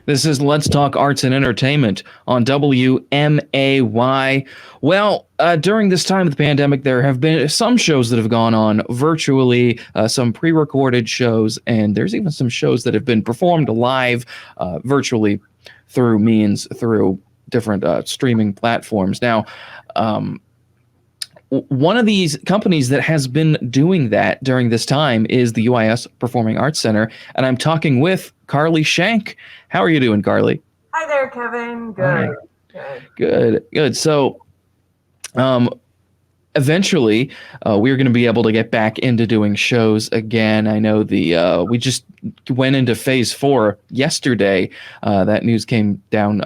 This is Let's Talk Arts and Entertainment on WMAY. Well, during this time of the pandemic, there have been some shows that have gone on virtually, some pre recorded shows, and there's even some shows that have been performed live virtually through different streaming platforms. Now, um, one of these companies that has been doing that during this time is the UIS Performing Arts Center, and I'm talking with Carly Shank. How are you doing, Carly? Hi there, Kevin. Hi. Good. Good. Good. So, um, eventually, we're going to be able to get back into doing shows again. I know we just went into phase 4 yesterday. That news came down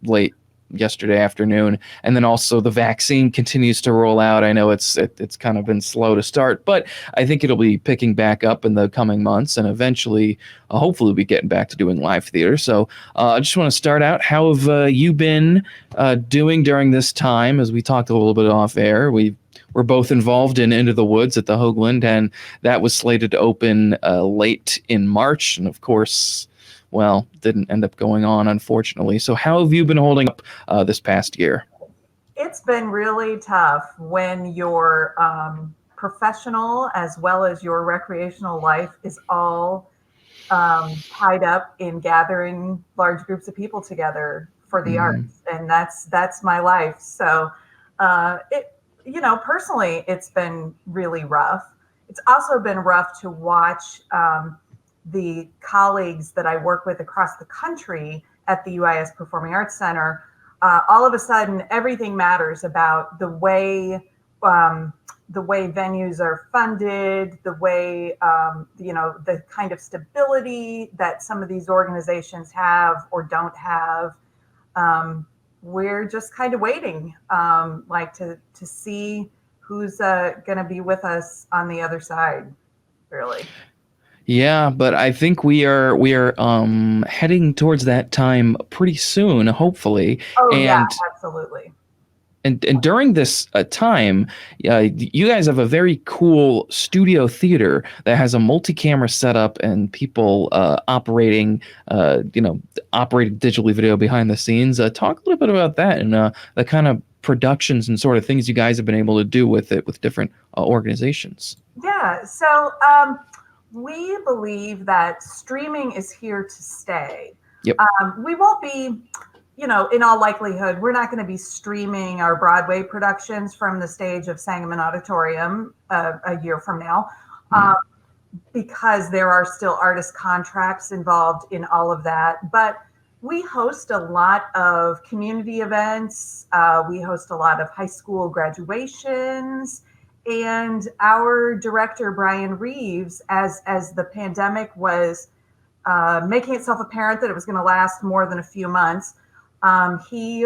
late yesterday afternoon, and then also the vaccine continues to roll out. I know it's kind of been slow to start, but I think it'll be picking back up in the coming months, and eventually, hopefully, we'll be getting back to doing live theater. So I just want to start out. How have you been doing during this time? As we talked a little bit off air, we're both involved in Into the Woods at the Hoagland, and that was slated to open late in March, and of course, well, didn't end up going on, unfortunately. So how have you been holding up this past year? It's been really tough when your professional as well as your recreational life is all tied up in gathering large groups of people together for the arts, and that's my life. So personally, it's been really rough. It's also been rough to watch the colleagues that I work with across the country at the UIS Performing Arts Center. All of a sudden, everything matters about the way venues are funded, the way the kind of stability that some of these organizations have or don't have. We're just kind of waiting, to see who's going to be with us on the other side, really. Yeah, but I think we are heading towards that time pretty soon, hopefully. Oh yeah, And absolutely. and during this time, you guys have a very cool studio theater that has a multi-camera setup and people operating digitally video behind the scenes. Talk a little bit about that and the kind of productions and sort of things you guys have been able to do with it with different organizations. Yeah. So we believe that streaming is here to stay. Yep. We won't be, in all likelihood, we're not going to be streaming our Broadway productions from the stage of Sangamon Auditorium a year from now, because there are still artist contracts involved in all of that. But we host a lot of community events. We host a lot of high school graduations. And our director, Brian Reeves, as the pandemic was making itself apparent that it was going to last more than a few months, he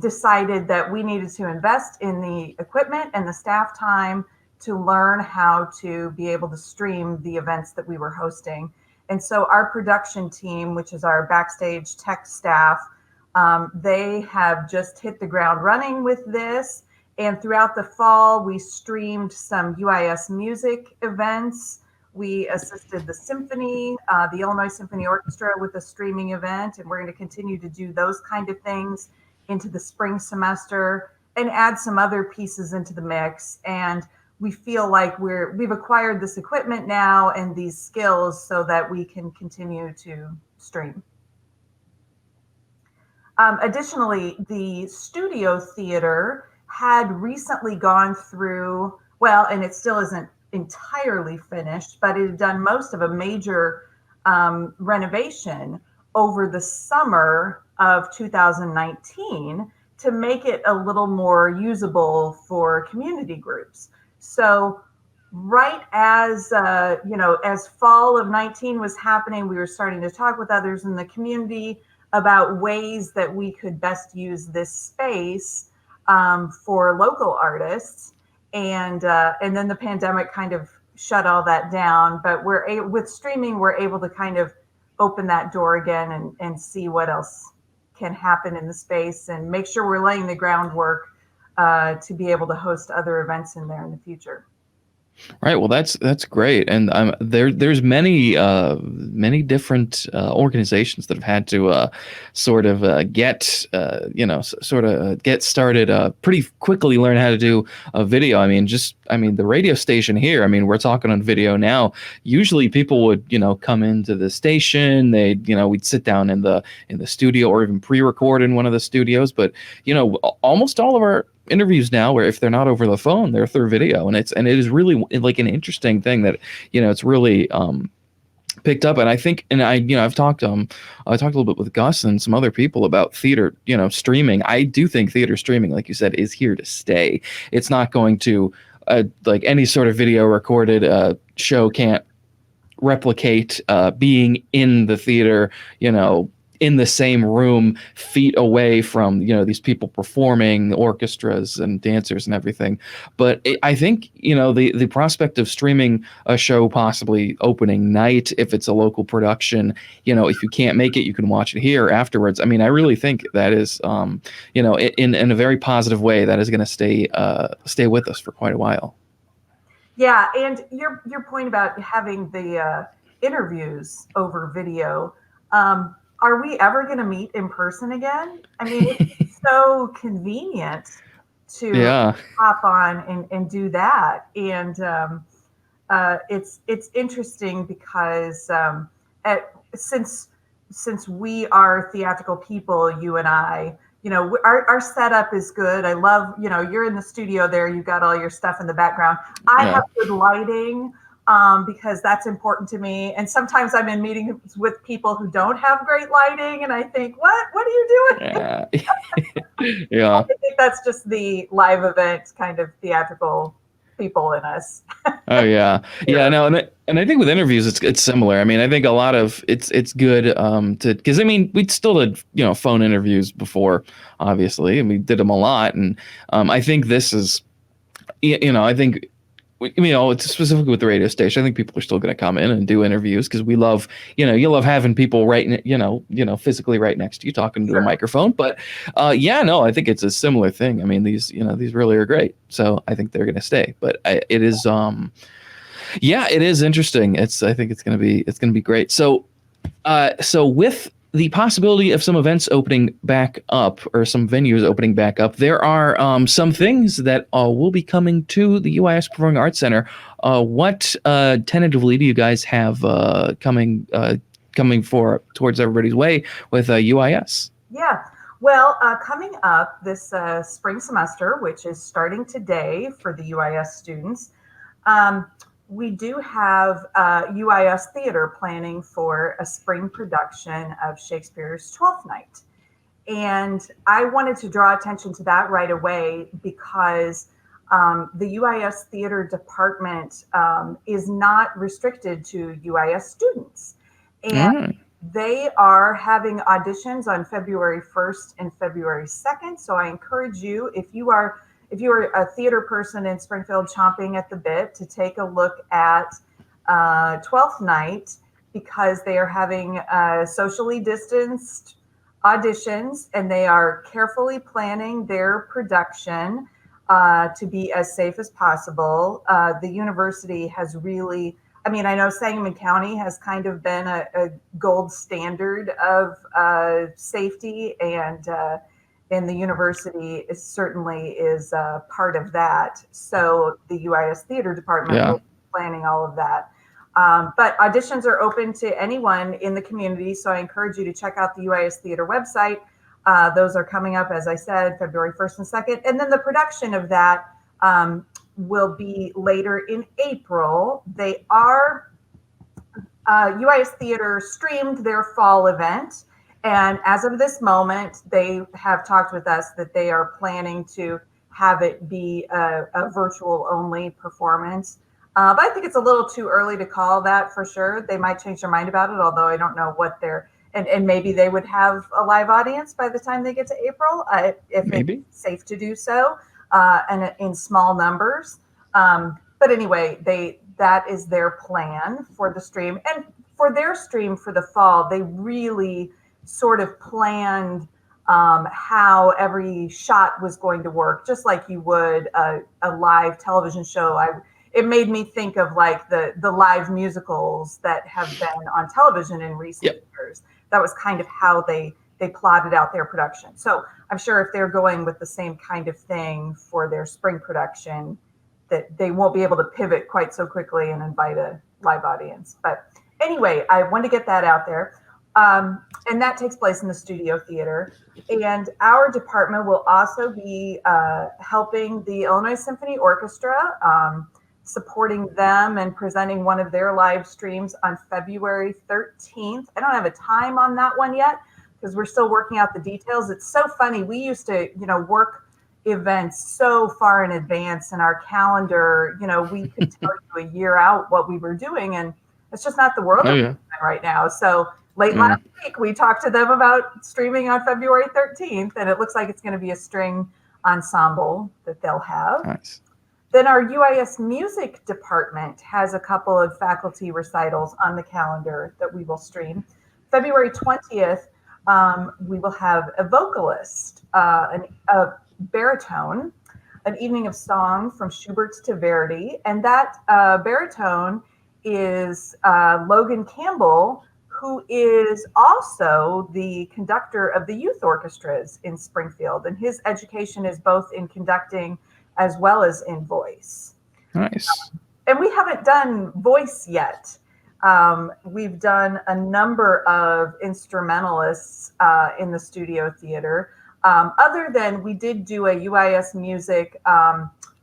decided that we needed to invest in the equipment and the staff time to learn how to be able to stream the events that we were hosting. And so our production team, which is our backstage tech staff, they have just hit the ground running with this. And throughout the fall, we streamed some UIS music events. We assisted the symphony, the Illinois Symphony Orchestra, with a streaming event, and we're going to continue to do those kind of things into the spring semester and add some other pieces into the mix. And we feel like we've acquired this equipment now and these skills so that we can continue to stream. Additionally, the studio theater had recently gone through, well, and it still isn't entirely finished, but it had done most of a major renovation over the summer of 2019 to make it a little more usable for community groups. So right as as fall of 19 was happening, we were starting to talk with others in the community about ways that we could best use this space for local artists, and then the pandemic kind of shut all that down. But with streaming, we're able to kind of open that door again and see what else can happen in the space and make sure we're laying the groundwork to be able to host other events in there in the future. Right. Well, that's great, and there's many different organizations that have had to sort of get sort of get started pretty quickly, learn how to do a video. I mean the radio station here. I mean, we're talking on video now. Usually, people would come into the station. We'd sit down in the studio or even pre-record in one of the studios. But almost all of our interviews now, where if they're not over the phone, they're through video, and it is really like an interesting thing that it's really picked up. And I think, and I talked a little bit with Gus and some other people about theater streaming. I do think theater streaming, like you said, is here to stay. It's not going to like any sort of video recorded show can't replicate being in the theater, in the same room, feet away from these people performing, orchestras and dancers and everything. But I think the prospect of streaming a show possibly opening night, if it's a local production, if you can't make it, you can watch it here afterwards. I mean, I really think that is in a very positive way, that is going to stay with us for quite a while. Yeah, and your point about having the interviews over video. Are we ever going to meet in person again? I mean, it's so convenient to Yeah. hop on and do that. And it's interesting because since we are theatrical people, you and I, our setup is good. I love, you're in the studio there, you've got all your stuff in the background. I Yeah. have good lighting. Because that's important to me. And sometimes I'm in meetings with people who don't have great lighting, and I think, what are you doing? Yeah. Yeah. I think that's just the live event kind of theatrical people in us. Oh yeah, yeah. No, and I think with interviews, it's similar. I mean, I think a lot of it's good to, because I mean we still did phone interviews before, obviously, and we did them a lot, and I think this is I think it's specifically with the radio station. I think people are still going to come in and do interviews because we love, you love having people physically right next to you talking to a microphone. But yeah, no, I think it's a similar thing. I mean, these really are great. So I think they're going to stay. But it is, yeah, it is interesting. I think it's going to be great. So, so with the possibility of some events opening back up, or some venues opening back up, there are some things that will be coming to the UIS Performing Arts Center. What tentatively do you guys have coming towards everybody's way with UIS? Yeah. Well, coming up this spring semester, which is starting today for the UIS students, we do have UIS Theater planning for a spring production of Shakespeare's Twelfth Night. And I wanted to draw attention to that right away because the UIS Theater Department is not restricted to UIS students. And they are having auditions on February 1st and February 2nd. So I encourage you, if you are a theater person in Springfield chomping at the bit, to take a look at Twelfth Night, because they are having socially distanced auditions, and they are carefully planning their production to be as safe as possible. The university has really, I mean, I know Sangamon County has kind of been a gold standard of safety, and the university certainly is part of that. So the UIS Theater Department will be planning all of that. But auditions are open to anyone in the community, so I encourage you to check out the UIS Theater website. Those are coming up, as I said, February 1st and 2nd. And then the production of that will be later in April. They are, UIS Theater streamed their fall event. And as of this moment, they have talked with us that they are planning to have it be a virtual only performance. But I think it's a little too early to call that for sure. They might change their mind about it, although I don't know what they're, and maybe they would have a live audience by the time they get to April, if maybe it's safe to do so, and in small numbers. But anyway, that is their plan for the stream. And for their stream for the fall, they really sort of planned how every shot was going to work, just like you would a live television show. it made me think of like the live musicals that have been on television in recent years. That was kind of how they plotted out their production. So I'm sure if they're going with the same kind of thing for their spring production, that they won't be able to pivot quite so quickly and invite a live audience. But anyway, I want to get that out there. And that takes place in the Studio Theater. And our department will also be helping the Illinois Symphony Orchestra, supporting them and presenting one of their live streams on February 13th. I don't have a time on that one yet because we're still working out the details. It's so funny. We used to, work events so far in advance in our calendar. We could tell you a year out what we were doing, and it's just not the world right now. So late last week, we talked to them about streaming on February 13th, and it looks like it's going to be a string ensemble that they'll have. Nice. Then our UIS music department has a couple of faculty recitals on the calendar that we will stream. February 20th, we will have a vocalist, a baritone, an evening of song from Schubert's to Verdi. And that baritone is Logan Campbell, who is also the conductor of the youth orchestras in Springfield. And his education is both in conducting as well as in voice. Nice. And we haven't done voice yet. We've done a number of instrumentalists in the Studio Theater. Other than we did do a UIS music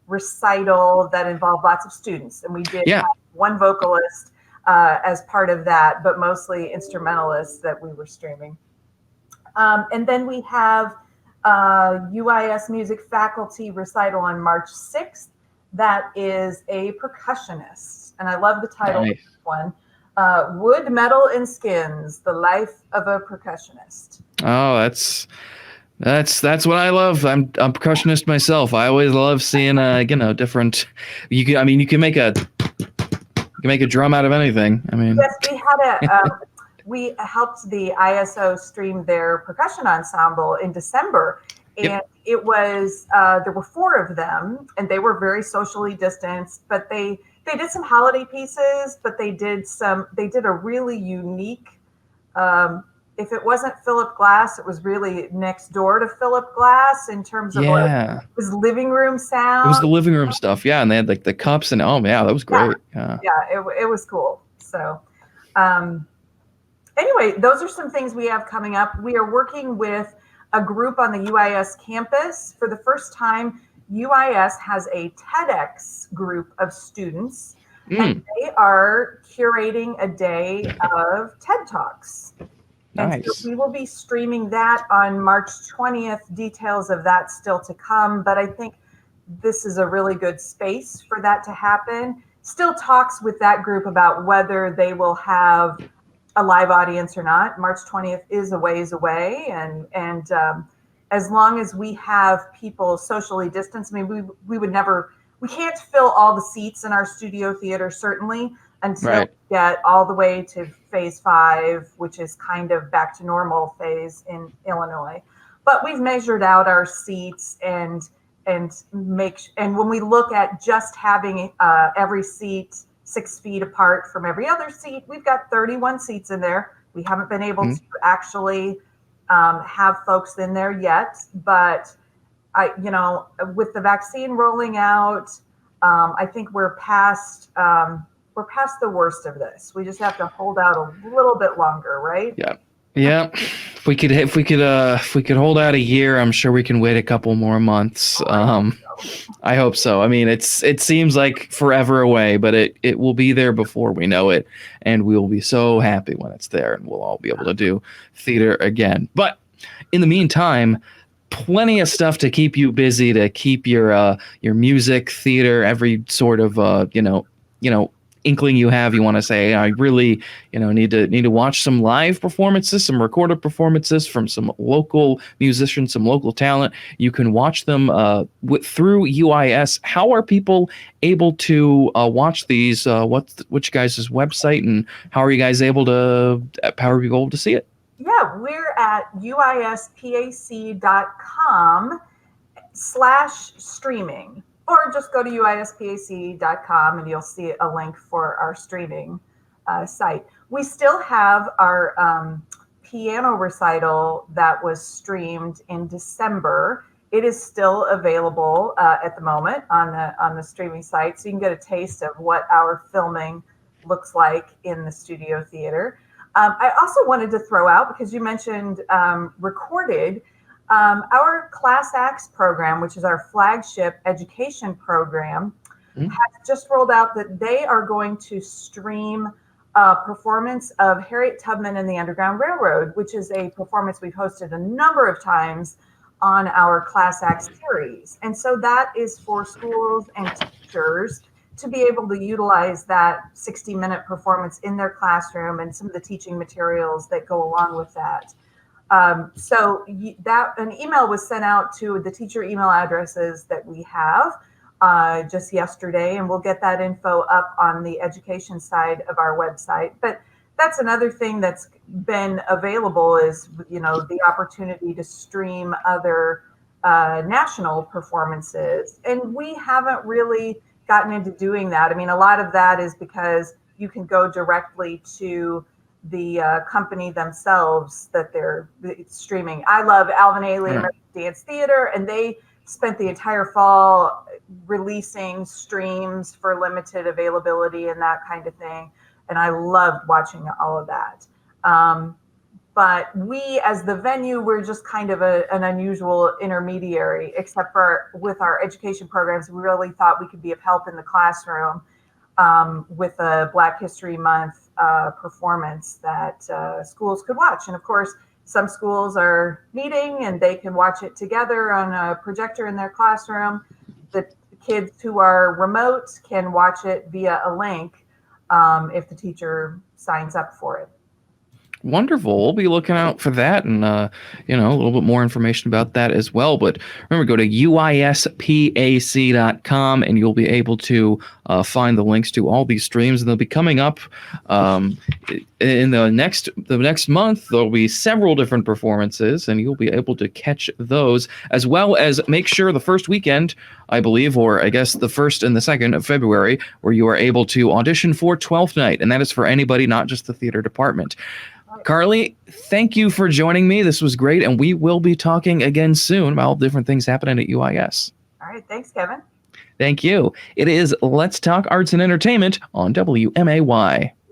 recital that involved lots of students. And we did have one vocalist as part of that, but mostly instrumentalists that we were streaming. And then we have UIS music faculty recital on March 6th. That is a percussionist. And I love the title of this one. Wood, Metal, and Skins, The Life of a Percussionist. Oh, that's what I love. I'm a percussionist myself. I always love seeing different. You can make a drum out of anything. I mean, yes, we had we helped the ISO stream their percussion ensemble in December, and it was there were 4 of them, and they were very socially distanced, but they did some holiday pieces, but they did a really unique. If it wasn't Philip Glass, it was really next door to Philip Glass in terms of like his living room sound. It was the living room stuff, and they had like the cups and that was great. It was cool. So anyway, those are some things we have coming up. We are working with a group on the UIS campus. For the first time, UIS has a TEDx group of students, and they are curating a day of TED Talks. And so we will be streaming that on March 20th. Details of that still to come, but I think this is a really good space for that to happen. Still talks with that group about whether they will have a live audience or not. March 20th is a ways away, and as long as we have people socially distanced, we can't fill all the seats in our Studio Theater, certainly, until we get all the way to phase 5, which is kind of back to normal phase in Illinois. But we've measured out our seats and when we look at just having every seat 6 feet apart from every other seat, we've got 31 seats in there. We haven't been able to actually have folks in there yet, but with the vaccine rolling out, I think we're past the worst of this. We just have to hold out a little bit longer, right? Yeah. If we could hold out a year, I'm sure we can wait a couple more months. I hope so. I mean, it seems like forever away, but it will be there before we know it, and we will be so happy when it's there, and we'll all be able to do theater again. But in the meantime, plenty of stuff to keep you busy, to keep your music, theater, every sort of inkling you have. You want to say, I really need to watch some live performances, some recorded performances from some local musicians, some local talent. You can watch them through UIS. How are people able to watch these? Which guys' website, and how are you guys able to see it? Yeah, we're at uispac.com/streaming. or just go to uispac.com and you'll see a link for our streaming site. We still have our piano recital that was streamed in December. It is still available at the moment on the streaming site, so you can get a taste of what our filming looks like in the studio theater. I also wanted to throw out, because you mentioned recorded, our Class Acts program, which is our flagship education program, has just rolled out that they are going to stream a performance of Harriet Tubman and the Underground Railroad, which is a performance we've hosted a number of times on our Class Acts series. And so that is for schools and teachers to be able to utilize that 60-minute performance in their classroom and some of the teaching materials that go along with that. So that an email was sent out to the teacher email addresses that we have just yesterday, and we'll get that info up on the education side of our website. But that's another thing that's been available is, the opportunity to stream other national performances. And we haven't really gotten into doing that. I mean, a lot of that is because you can go directly to the company themselves that they're streaming. I love Alvin Ailey Dance Theater, and they spent the entire fall releasing streams for limited availability and that kind of thing. And I loved watching all of that. But we, as the venue, we're just kind of an unusual intermediary, except for with our education programs, we really thought we could be of help in the classroom with a Black History Month performance that schools could watch. And of course, some schools are meeting and they can watch it together on a projector in their classroom. The kids who are remote can watch it via a link if the teacher signs up for it. Wonderful. We'll be looking out for that and, a little bit more information about that as well. But remember, go to uispac.com and you'll be able to find the links to all these streams. And they'll be coming up in the next month. There'll be several different performances and you'll be able to catch those, as well as make sure the first weekend, I believe, or I guess the 1st and the 2nd of February, where you are able to audition for 12th Night. And that is for anybody, not just the theater department. Carly, thank you for joining me. This was great, and we will be talking again soon about all different things happening at UIS. All right. Thanks, Kevin. Thank you. It is Let's Talk Arts and Entertainment on WMAY.